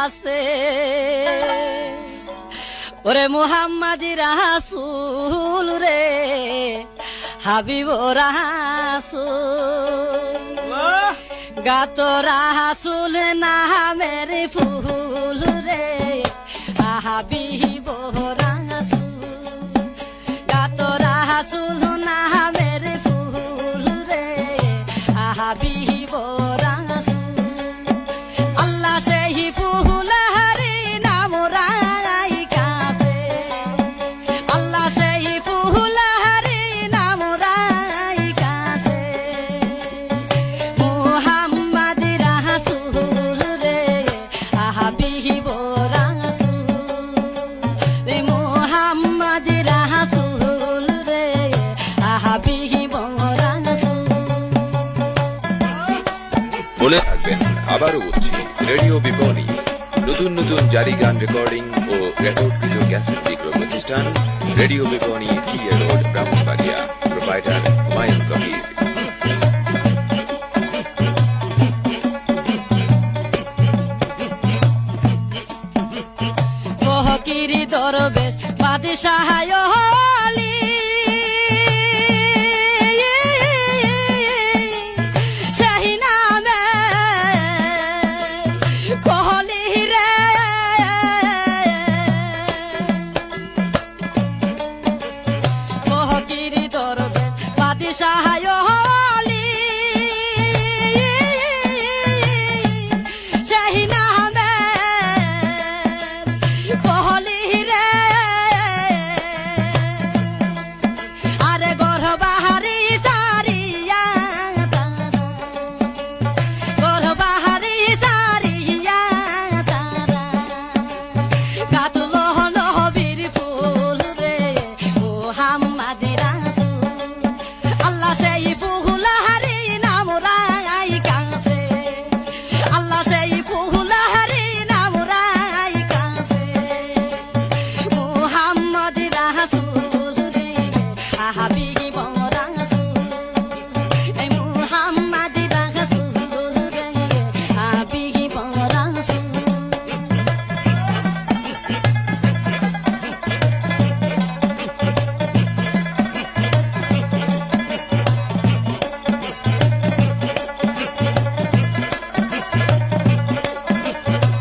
কাছে ওরে মুহাম্মদ রাসূল রে হাবিব রাসূল গাত রাসূল নামের ফুল রে হাবিব রাসূল গাত রাসূল নামের ফুল রে হাবিব রাসূল আল্লাহ সেই ফুল হরি নাম রাই কাছে আল্লাহ সেই ফুল হরি নাম রাই কাছে মুহাম্মদ রাসূল রে হাবিব রাসূল রে মুহাম্মদ রাসূল রে হাবিব রাসূল বলে থাকবেন আবারও বলছি রেডিও বিপণী নতুন নতুন জারি গান রেকর্ডিং ও রেকর্ডকৃত ক্যাসেট বিক্রয় প্রতিষ্ঠান রেডিও বিপণী TA road Brahmanbaria proprietor Humayun Kabir ফকির দরবেশ বাদশাহ আলী